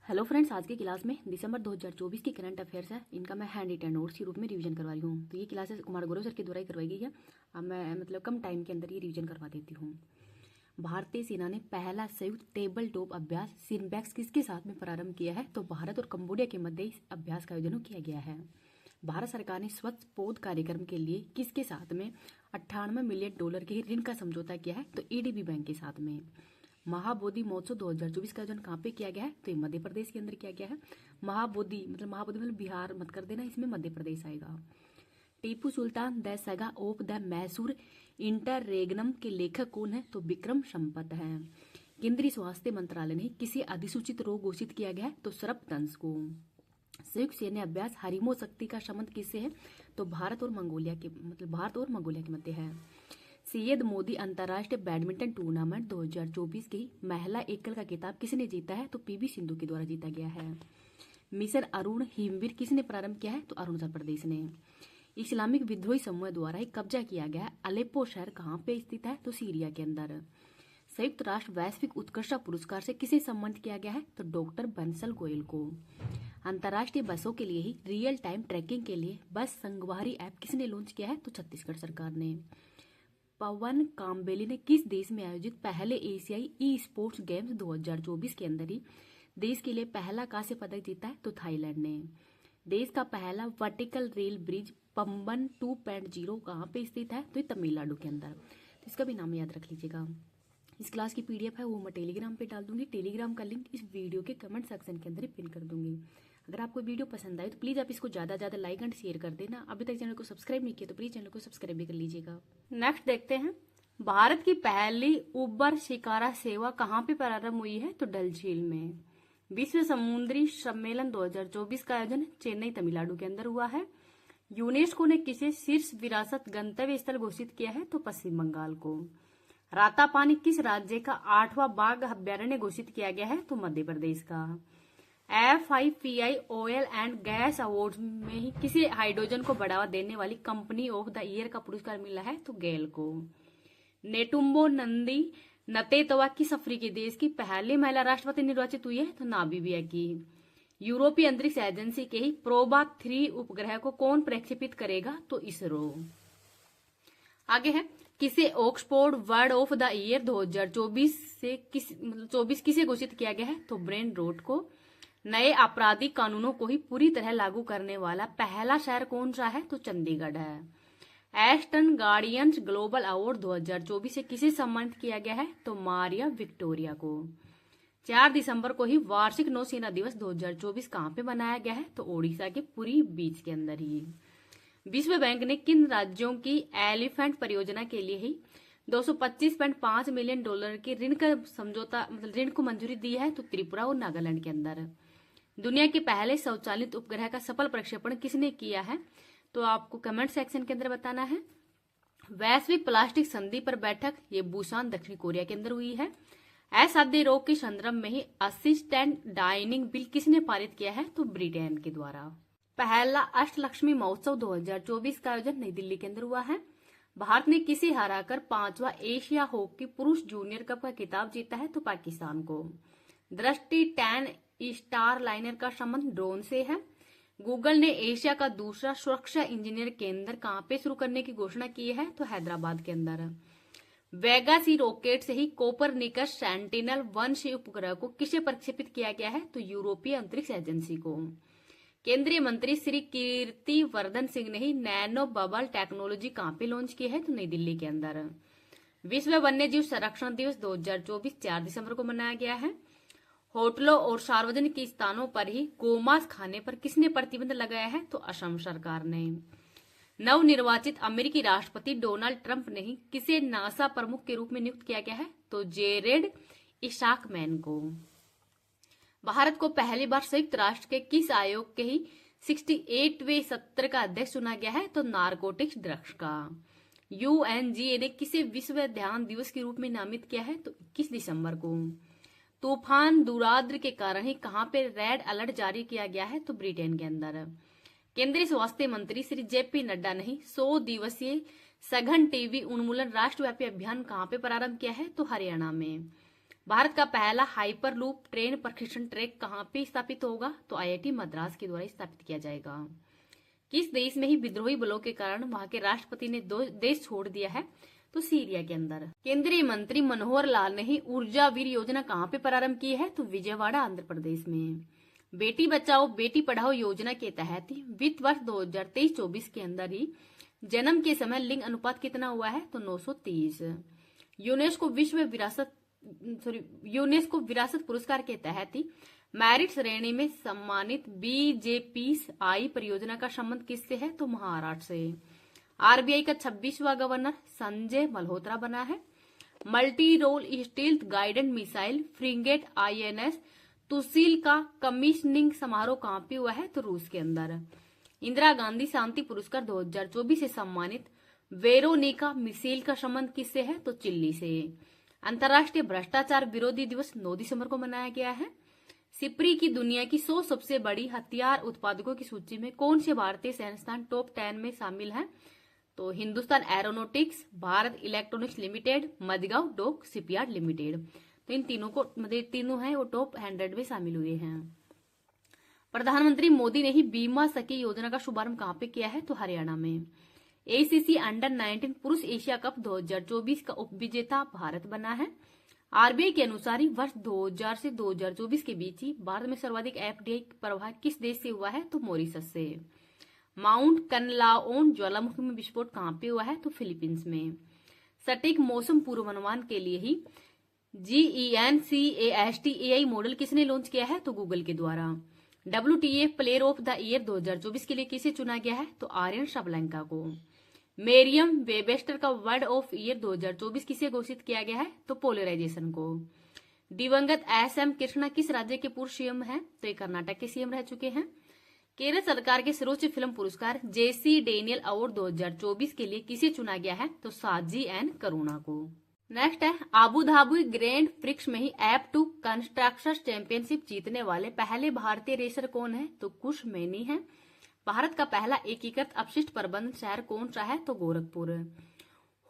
Hello friends, आज की class में दिसंबर 2024 की करंट अफेयर्स है। इनका मैं हैंड रिटन नोट्स के रूप में रिवीजन करवा रही हूँ। तो ये क्लासेस कुमार गौरव सर के द्वारा ही करवाई गई है। अब मैं कम टाइम के अंदर ये रिवीजन करवा देती हूँ। भारतीय सेना ने पहला संयुक्त टेबल टॉप अभ्यास सिम्बैक्स किसके साथ में प्रारंभ किया है? तो भारत और कंबोडिया के मध्य इस अभ्यास का आयोजन किया गया है। भारत सरकार ने स्वच्छ पौध कार्यक्रम के लिए किसके साथ में 98 मिलियन डॉलर के ऋण का समझौता किया है? तो ईडीबी बैंक के साथ में। महाबोधि महोत्सव 2024 का आयोजन कहाँ पे किया गया है? तो ये मध्य प्रदेश के अंदर किया गया है। महाबोधि मतलब बिहार मत कर देना, इसमें मध्य प्रदेश आएगा। टीपू सुल्तान द सगा ऑफ द मैसूर इंटररेग्नम के लेखक कौन है? तो विक्रम संपत है। केंद्रीय स्वास्थ्य मंत्रालय ने किसे अधिसूचित रोग घोषित किया गया है? तो सर्पदंश को। संयुक्त सैन्य अभ्यास हरिमो शक्ति का संबंध किससे है? तो भारत और मंगोलिया के मध्य है। सैयद मोदी अंतर्राष्ट्रीय बैडमिंटन टूर्नामेंट 2024 की महिला एकल का खिताब किसने जीता है? तो पीवी सिंधु के द्वारा जीता गया है। मिशन अरुण हिमवीर किसने प्रारंभ किया है? तो अरुणाचल प्रदेश ने। इस्लामिक विद्रोही समूह द्वारा ही कब्जा किया गया अलेप्पो शहर कहाँ पे स्थित है? तो सीरिया के अंदर। संयुक्त राष्ट्र वैश्विक उत्कृष्टता पुरस्कार से किसे सम्मानित किया गया है? तो डॉक्टर बंसल गोयल को। अंतर्राष्ट्रीय बसों के लिए ही रियल टाइम ट्रैकिंग के लिए बस संगवारी ऐप किसने लॉन्च किया है? तो छत्तीसगढ़ सरकार ने। पवन काम्बेली ने किस देश में आयोजित पहले एशियाई ई स्पोर्ट्स गेम्स 2024 के अंदर ही देश के लिए पहला कांस्य पदक जीता है? तो थाईलैंड ने। देश का पहला वर्टिकल रेल ब्रिज पंबन 2.0 कहाँ पे स्थित है? तो ये तमिलनाडु के अंदर। तो इसका भी नाम याद रख लीजिएगा। इस क्लास की पीडीएफ है वो मैं टेलीग्राम पे डाल दूंगी। टेलीग्राम का लिंक इस वीडियो के कमेंट सेक्शन के अंदर ही पिन कर दूंगी। अगर आपको वीडियो पसंद आए तो प्लीज़ आप इसको ज़्यादा ज़्यादा लाइक एंड शेयर कर देना। अभी तक चैनल को सब्सक्राइब नहीं किया तो प्लीज़ चैनल को सब्सक्राइब भी कर लीजिएगा। नेक्स्ट देखते हैं, भारत की पहली उबर शिकारा सेवा कहाँ पे प्रारंभ हुई है? तो डल झील में। विश्व समुद्री सम्मेलन 2024 का आयोजन चेन्नई तमिलनाडु के अंदर हुआ है। यूनेस्को ने किसे शीर्ष विरासत गंतव्य स्थल घोषित किया है? तो पश्चिम बंगाल को। रातापानी किस राज्य का 8वां बाघ अभ्यारण्य घोषित किया गया है? तो मध्य प्रदेश का। FIPI oil and gas award में ही किसे हाइड्रोजन को बढ़ावा देने वाली कंपनी ऑफ द ईयर का पुरस्कार मिला है? तो गेल को। नेटुम्बो नंदी नतेतवा किस अफ्रीकी देश की पहली महिला राष्ट्रपति निर्वाचित हुई है? तो नामीबिया की। यूरोपीय अंतरिक्ष एजेंसी के ही प्रोबा 3 उपग्रह को कौन प्रक्षेपित करेगा? तो इसरो। आगे है, किसे Oxford word of the year 2024 से 24 किसे घोषित किया गया है? तो ब्रेन रोट को। नए आपराधिक कानूनों को ही पूरी तरह लागू करने वाला पहला शहर कौन सा है? तो चंडीगढ़ है। एस्टन गार्डियंस ग्लोबल अवार्ड 2024 से किसे सम्मानित किया गया है? तो मारिया विक्टोरिया को। 4 दिसंबर को ही वार्षिक नौसेना दिवस 2024 कहाँ पे मनाया गया है? तो ओडिशा के पुरी बीच के अंदर ही। विश्व बैंक ने किन राज्यों की एलिफेंट परियोजना के लिए ही 225.5 मिलियन डॉलर के ऋण का समझौता ऋण को मंजूरी दी है? तो त्रिपुरा और नागालैंड के अंदर। दुनिया के पहले स्वचालित उपग्रह का सफल प्रक्षेपण किसने किया है? तो आपको कमेंट सेक्शन के अंदर बताना है। वैश्विक प्लास्टिक संधि पर बैठक ये बुसान दक्षिण कोरिया के अंदर हुई है। असाध्य रोग के संदर्भ में ही असिस्टेंट डाइनिंग बिल किसने पारित किया है? तो ब्रिटेन के द्वारा। पहला अष्टलक्ष्मी महोत्सव 2024 का आयोजन नई दिल्ली के अंदर हुआ है। भारत ने किसे हराकर 5वां एशिया हॉकी पुरुष जूनियर कप का खिताब जीता है? तो पाकिस्तान को। दृष्टि 10 स्टार लाइनर का संबंध ड्रोन से है। गूगल ने एशिया का दूसरा सुरक्षा इंजीनियर केंद्र कहाँ पे शुरू करने की घोषणा की है? तो हैदराबाद के अंदर। वेगा सी रॉकेट से ही कोपरनिकस सेंटिनल-1 उपग्रह को किसे प्रक्षेपित किया गया है? तो यूरोपीय अंतरिक्ष एजेंसी को। केंद्रीय मंत्री श्री कीर्ति वर्धन सिंह ने ही नैनो बबल टेक्नोलॉजी कहाँ पे लॉन्च की है? तो नई दिल्ली के अंदर। विश्व वन्यजीव संरक्षण दिवस 2024 4 दिसंबर को मनाया गया है। होटलों और सार्वजनिक स्थानों पर ही गोमांस खाने पर किसने प्रतिबंध लगाया है? तो असम सरकार ने। नवनिर्वाचित अमेरिकी राष्ट्रपति डोनाल्ड ट्रंप ने ही किसे नासा प्रमुख के रूप में नियुक्त किया गया है? तो जेरेड इशाकमैन को। भारत को पहली बार संयुक्त राष्ट्र के किस आयोग के ही 68वें सत्र का अध्यक्ष चुना गया है? तो नारकोटिक्स ड्रग्स का। UNGA ने किसे विश्व ध्यान दिवस के रूप में नामित किया है? तो 21 दिसंबर को। तूफान दुराद्र के कारण ही कहाँ पे रेड अलर्ट जारी किया गया है? तो ब्रिटेन के अंदर। केंद्रीय स्वास्थ्य मंत्री श्री JP नड्डा ने 100 दिवसीय सघन टीबी उन्मूलन राष्ट्रव्यापी अभियान कहाँ पे प्रारंभ किया है? तो हरियाणा में। भारत का पहला हाइपरलूप ट्रेन प्रशिक्षण ट्रैक कहाँ पे स्थापित होगा? तो आईआईटी मद्रास के द्वारा स्थापित किया जाएगा। किस देश में ही विद्रोही बलों के कारण वहां के राष्ट्रपति ने देश छोड़ दिया है? तो सीरिया के अंदर। केंद्रीय मंत्री मनोहर लाल ने ही ऊर्जा वीर योजना कहाँ पे प्रारंभ की है? तो विजयवाड़ा आंध्र प्रदेश में। बेटी बचाओ बेटी पढ़ाओ योजना के तहत वित्त वर्ष 2023-24 के अंदर ही जन्म के समय लिंग अनुपात कितना हुआ है? तो 930। यूनेस्को विरासत पुरस्कार के तहत ही मेरिट श्रेणी में सम्मानित बीजेपीआई परियोजना का संबंध किससे है? तो महाराष्ट्र से। आरबीआई का 26वां गवर्नर संजय मल्होत्रा बना है। Multi role stealth guided missile frigate INS Tushil का कमीशनिंग समारोह कहाँ पे हुआ है? तो रूस के अंदर। इंदिरा गांधी शांति पुरस्कार 2024 से सम्मानित वेरोनिका मिशेल का संबंध किससे है? तो चिली से। अंतर्राष्ट्रीय भ्रष्टाचार विरोधी दिवस 9 दिसंबर को मनाया गया है। सिप्री की दुनिया की 100 सबसे बड़ी हथियार उत्पादकों की सूची में कौन से भारतीय संस्थान टॉप 10 में शामिल है? तो Hindustan Aeronautics, Bharat Electronics Limited, Madgaon Dock Shipyard Limited. तो इन तीनों हैं वो टॉप 100 में शामिल हुए हैं। प्रधानमंत्री मोदी ने ही बीमा सखी योजना का शुभारंभ कहाँ पे किया है? तो हरियाणा में। एसीसी अंडर 19 पुरुष एशिया कप 2024 का उपविजेता भारत बना है। आरबीआई के अनुसार ही वर्ष 2000 से 2024 के बीच ही भारत में सर्वाधिक एफडीआई प्रवाह किस देश से हुआ है? तो मॉरिशस से। माउंट कनलाओन ज्वालामुखी में विस्फोट कहाँ पे हुआ है? तो फिलीपींस में। सटीक मौसम पूर्वानुमान के लिए ही GENCAST मॉडल किसने लॉन्च किया है? तो गूगल के द्वारा। WTF player of the year 2024 के लिए किसे चुना गया है? तो आर्यन सबलंका को। मेरियम वेबस्टर का वर्ड ऑफ ईयर 2024 किसे घोषित किया गया है? तो पोलराइजेशन को। दिवंगत SM कृष्णा किस राज्य के पूर्व सीएम हैं? तो ये कर्नाटक के सीएम रह चुके हैं। केरल सरकार के सर्वोच्च फिल्म पुरस्कार JC डेनियल अवार्ड 2024 के लिए किसे चुना गया है? तो साजी एन करुणा को। नेक्स्ट है आबू धाबी ग्रैंड प्रिक्स में ही F2 कंस्ट्रक्शन चैंपियनशिप जीतने वाले पहले भारतीय रेसर कौन है? तो कुश मैनी है। भारत का पहला एकीकृत अपशिष्ट प्रबंधन शहर कौन सा है? तो गोरखपुर।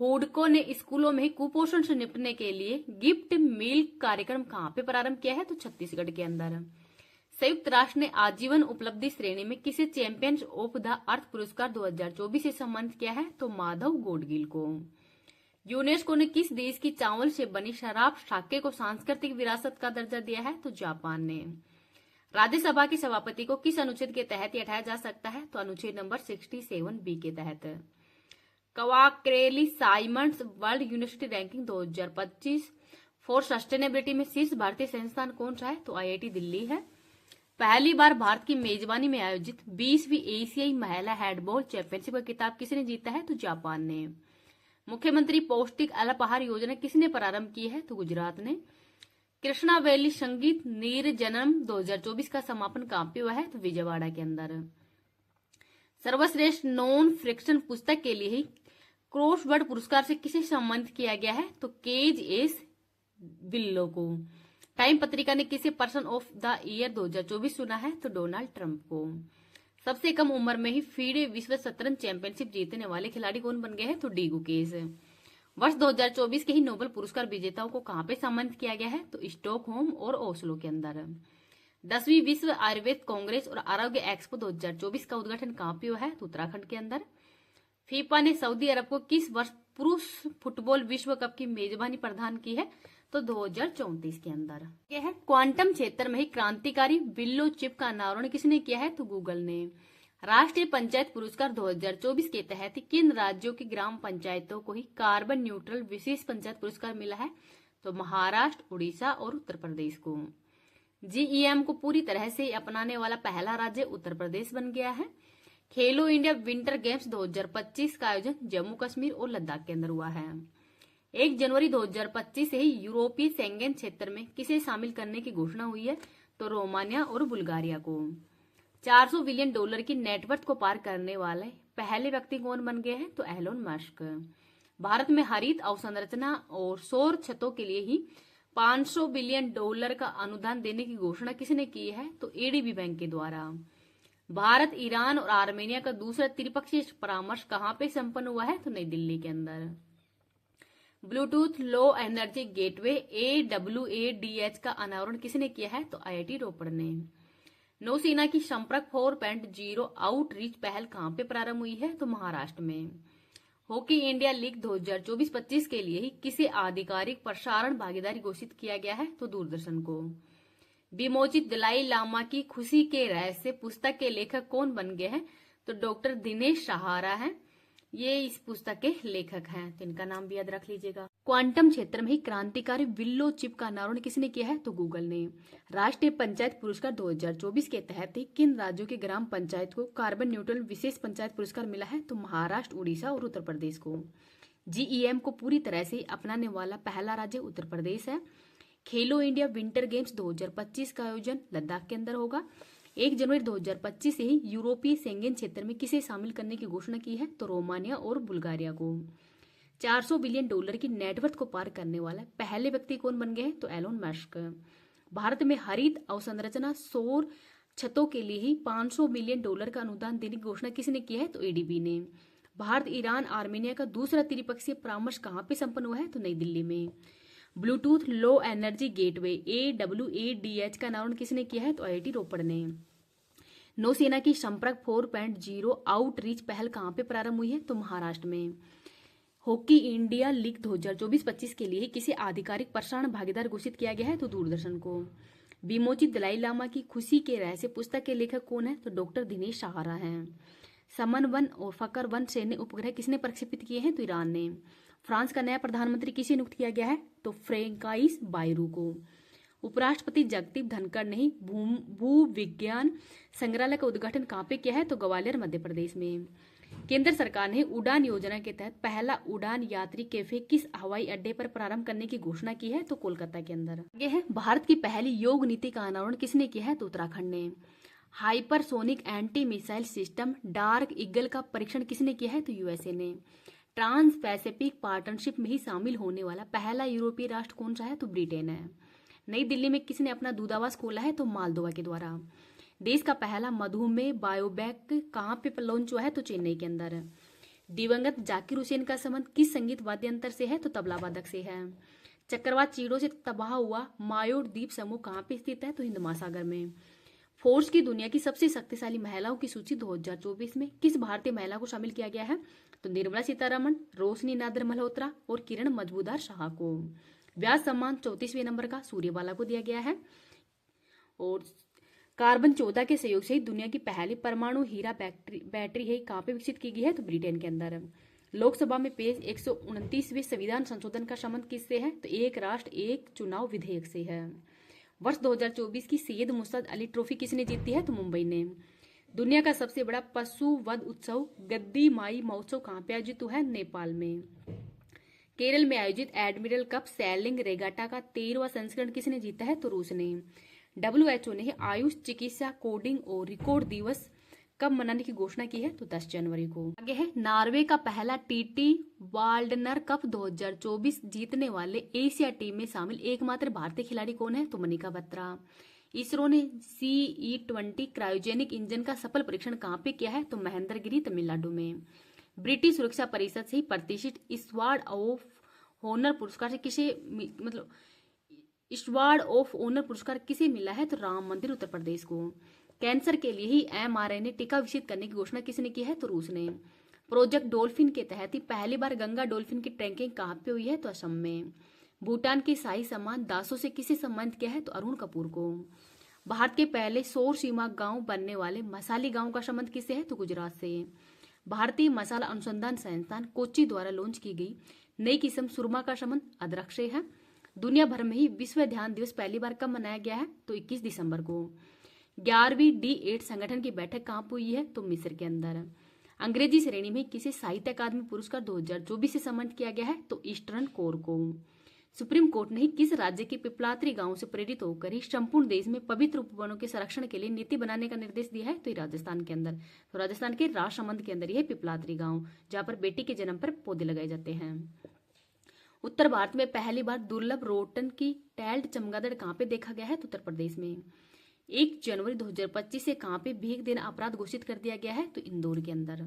हुडको ने स्कूलों में कुपोषण से निपटने के लिए गिफ्ट मील कार्यक्रम कहाँ पे प्रारंभ किया है? तो छत्तीसगढ़ के अंदर। संयुक्त राष्ट्र ने आजीवन उपलब्धि श्रेणी में किसे चैंपियंस ऑफ द अर्थ पुरस्कार 2024 से सम्मानित किया है? तो माधव गोडगिल को। यूनेस्को ने किस देश की चावल से बनी शराब साक्य को सांस्कृतिक विरासत का दर्जा दिया है? तो जापान ने। राज्यसभा के सभापति को किस अनुच्छेद के तहत हटाया जा सकता है? तो अनुच्छेद नंबर 67B के तहत। Quacquarelli Symonds world university ranking 2025 for sustainability में शीर्ष भारतीय संस्थान कौन सा है? तो IIT दिल्ली है। पहली बार भारत की मेजबानी में आयोजित 20वीं एशियाई महिला हैंडबॉल चैंपियनशिप का खिताब किसने जीता है? तो जापान ने। मुख्यमंत्री पौष्टिक अल्पाहार योजना किसने प्रारंभ की है? तो गुजरात ने। कृष्णा वैली संगीत निर्जनम 2024 का समापन कहाँ पे हुआ है? तो विजयवाड़ा के अंदर। सर्वश्रेष्ठ नॉन फिक्शन पुस्तक के लिए ही क्रॉसवर्ड पुरस्कार से किसे सम्मानित किया गया है? तो केज एस विल्लो को। टाइम पत्रिका ने किसे पर्सन ऑफ द ईयर 2024 चुना है? तो डोनाल्ड ट्रंप को। सबसे कम उम्र में ही फीडे विश्व शतरंज चैंपियनशिप जीतने वाले खिलाड़ी कौन बन गए हैं? तो डी गुकेश। वर्ष 2024 के ही नोबेल पुरस्कार विजेताओं को कहाँ पे सम्मानित किया गया है? तो स्टॉकहोम और ओस्लो के अंदर। 10वीं विश्व आयुर्वेद कांग्रेस और आरोग्य एक्सपो 2024 का उद्घाटन कहाँ पे हुआ है? तो उत्तराखंड के अंदर। फीफा ने सऊदी अरब को किस वर्ष पुरुष फुटबॉल विश्व कप की मेजबानी प्रदान की है? तो 2034 के अंदर। यह है क्वांटम क्षेत्र में ही क्रांतिकारी बिल्लो चिप का अनावरण किसने किया है? तो गूगल ने। राष्ट्रीय पंचायत पुरस्कार 2024 के तहत किन राज्यों की ग्राम पंचायतों को ही कार्बन न्यूट्रल विशेष पंचायत पुरस्कार मिला है? तो महाराष्ट्र, उड़ीसा और उत्तर प्रदेश को। GEM को पूरी तरह से अपनाने वाला पहला राज्य उत्तर प्रदेश बन गया है। खेलो इंडिया विंटर गेम्स 2025 का आयोजन जम्मू कश्मीर और लद्दाख के अंदर हुआ है। 1 जनवरी 2025 से ही यूरोपीय शेंगेन क्षेत्र में किसे शामिल करने की घोषणा हुई है? तो रोमानिया और बुल्गारिया को। $400 बिलियन की नेटवर्थ को पार करने वाले पहले व्यक्ति कौन बन गए हैं? तो एलोन मस्क। भारत में हरित अवसंरचना और सौर छतों के लिए ही $500 बिलियन का अनुदान देने की घोषणा किसने की है? तो ADB बैंक के द्वारा। भारत, ईरान और आर्मेनिया का दूसरा त्रिपक्षीय परामर्श कहाँ पे संपन्न हुआ है? तो नई दिल्ली के अंदर। Bluetooth low energy gateway AWADH का अनावरण किसने किया है? तो IIT रोपड़ ने। नौसेना की संपर्क 4.0 आउटरीच पहल कहां पे प्रारंभ हुई है? तो महाराष्ट्र में। हॉकी इंडिया लीग 2024-25 के लिए ही किसे आधिकारिक प्रसारण भागीदारी घोषित किया गया है? तो दूरदर्शन को। विमोचित दलाई लामा की खुशी के रहस्य पुस्तक के लेखक कौन बन गए हैं? तो डॉक्टर दिनेश सहारा हैं, ये इस पुस्तक के लेखक हैं, तो इनका नाम भी याद रख लीजिएगा। क्वांटम क्षेत्र में ही क्रांतिकारी विल्लो चिप का अनावरण किसने किया है? तो गूगल ने। राष्ट्रीय पंचायत पुरस्कार 2024 के तहत ही किन राज्यों की ग्राम पंचायत को कार्बन न्यूट्रल विशेष पंचायत पुरस्कार मिला है? तो महाराष्ट्र, उड़ीसा और उत्तर प्रदेश को। GEM को पूरी तरह से अपनाने वाला पहला राज्य उत्तर प्रदेश है। खेलो इंडिया विंटर गेम्स 2025 का आयोजन लद्दाख के अंदर होगा। 1 जनवरी 2025 से ही यूरोपीय शेंगेन क्षेत्र में किसे शामिल करने की घोषणा की है? तो रोमानिया और बुल्गारिया को। $400 बिलियन की नेटवर्थ को पार करने वाला पहले व्यक्ति कौन बन गए हैं? तो एलोन मस्क। भारत में हरित अवसंरचना सौर छतों के लिए ही $500 मिलियन का अनुदान देने की घोषणा किसने की है? तो ADB ने। भारत, ईरान, आर्मेनिया का दूसरा त्रिपक्षीय परामर्श कहां पे संपन्न हुआ है? तो नई दिल्ली में। Bluetooth low energy gateway AWADH का अनावरण किसने किया है? तो IIT रोपड़ ने। नौसेना की संपर्क 4.0 आउटरीच पहल कहां पे प्रारंभ हुई है? तो महाराष्ट्र में। हॉकी इंडिया लीग 2024-25 के लिए किसे आधिकारिक प्रसारण भागीदार घोषित किया गया है? तो दूरदर्शन को। विमोचित दलाई लामा की खुशी के रहस्य पुस्तक के लेखक कौन है? तो डॉक्टर दिनेश सहारा हैं। समन 1 और फकर 1 सैन्य उपग्रह किसने प्रक्षेपित किए हैं? तो ईरान ने। फ्रांस का नया प्रधानमंत्री किसे नियुक्त किया गया है? तो फ्रेंकाइस बायरू को। उपराष्ट्रपति जगदीप धनखड़ ने भू विज्ञान संग्रहालय का उद्घाटन कहां पे किया है? तो ग्वालियर, मध्य प्रदेश में। केंद्र सरकार ने उड़ान योजना के तहत पहला उड़ान यात्री कैफे किस हवाई अड्डे पर प्रारंभ करने की घोषणा की है? तो कोलकाता के अंदर। आगे है, भारत की पहली योग नीति का अनावरण किसने किया है? तो उत्तराखंड ने। Hypersonic anti missile system dark eagle का परीक्षण किसने किया है? तो USA ने। ट्रांस पैसिफिक पार्टनरशिप में ही शामिल होने वाला पहला यूरोपीय राष्ट्र कौन सा है? तो ब्रिटेन है। नई दिल्ली में किसने अपना दूतावास खोला है? तो मालदोवा के द्वारा। देश का पहला मधुमेह बायोबैक कहां पे लॉन्च हुआ है? तो चेन्नई के अंदर। दिवंगत जाकिर हुसैन का संबंध किस संगीत वाद्य यंत्र से है? तो तबला वादक से है। चक्रवात चीड़ों से तबाह हुआ मायोर द्वीप समूह कहां पे स्थित है? तो हिंद महासागर में। फोर्ब्स की दुनिया की सबसे शक्तिशाली महिलाओं की सूची 2024 में किस भारतीय महिला को शामिल किया गया है? तो निर्मला सीतारमण, रोशनी नादर मल्होत्रा और किरण मजबूदार शाह को। व्यास सम्मान 34वें नंबर का सूर्यबाला को दिया गया है। और कार्बन 14 के सहयोग से ही दुनिया की पहली परमाणु हीरा बैटरी है कहां पे विकसित की गई है? तो ब्रिटेन के अंदर। लोकसभा में पेश 129वें संविधान संशोधन का संबंध किससे है? तो एक राष्ट्र एक चुनाव विधेयक से है। वर्ष 2024 की सैयद मुस्तफा अली ट्रॉफी किसने जीती है? तो मुंबई ने। दुनिया का सबसे बड़ा पशु वध उत्सव गद्दी माई महोत्सव कहां पे आयोजित हुआ है? नेपाल में। केरल में आयोजित एडमिरल कप सैलिंग रेगाटा का 13वां संस्करण किसने जीता है? तो रूस ने। WHO ने आयुष चिकित्सा कोडिंग और रिकॉर्ड दिवस कब मनाने की घोषणा की है? तो 10 जनवरी को। आगे है, नॉर्वे का पहला TT वाल्डनर कप 2024 जीतने वाले एशिया टीम में शामिल एकमात्र भारतीय खिलाड़ी कौन है? तो मनिका बत्रा। इसरो ने CE-20 क्रायोजेनिक इंजन का सफल परीक्षण कहां पे किया है? तो महेंद्रगिरी, तमिलनाडु में। ब्रिटिश सुरक्षा परिषद से ही प्रतिष्ठित स्वार्ड ऑफ ऑनर पुरस्कार से किसे स्वार्ड ऑफ ऑनर पुरस्कार किसे मिला है? तो राम मंदिर, उत्तर प्रदेश को। कैंसर के लिए ही mRNA टीका विकसित करने की घोषणा किसने की है? तो रूस ने। प्रोजेक्ट डॉल्फिन के तहत ही पहली बार गंगा डॉल्फिन की ट्रैकिंग कहां पे हुई है? तो असम में। भूटान के शाही सम्मान दासों से किसे सम्मानित किया है? तो अरुण कपूर को। भारत के पहले सौर सीमा गांव बनने वाले मसाली गांव का संबंध किससे है? तो गुजरात से। भारतीय मसाला अनुसंधान संस्थान कोच्चि द्वारा लॉन्च की गई नई किस्म सुरमा का संबंध अदरक से है। दुनिया भर में ही विश्व ध्यान दिवस पहली बार कब मनाया गया है? तो 21 दिसंबर को। 11वीं D8 संगठन की बैठक कहां पर हुई है? तो मिस्र के अंदर। अंग्रेजी श्रेणी में किसे साहित्य अकादमी पुरस्कार 2024 से सम्मानित किया गया है? तो ईस्टर्न कोर को। सुप्रीम कोर्ट ने किस राज्य के पिपलात्री गांव से प्रेरित होकर ही संपूर्ण देश में पवित्र उपवनों के संरक्षण के लिए नीति बनाने का निर्देश दिया है? तो राजस्थान के अंदर। तो राजस्थान के राजसमंद के अंदर यह पिपलात्री गांव, जहां पर बेटी के जन्म पर पौधे लगाए जाते हैं। उत्तर भारत में पहली बार दुर्लभ रोटन की टैल्ड चमगादड़ कहां पे देखा गया है? तो उत्तर प्रदेश में। 1 जनवरी 2025 से कहां पे भीख देना अपराध घोषित कर दिया गया है? तो इंदौर के अंदर।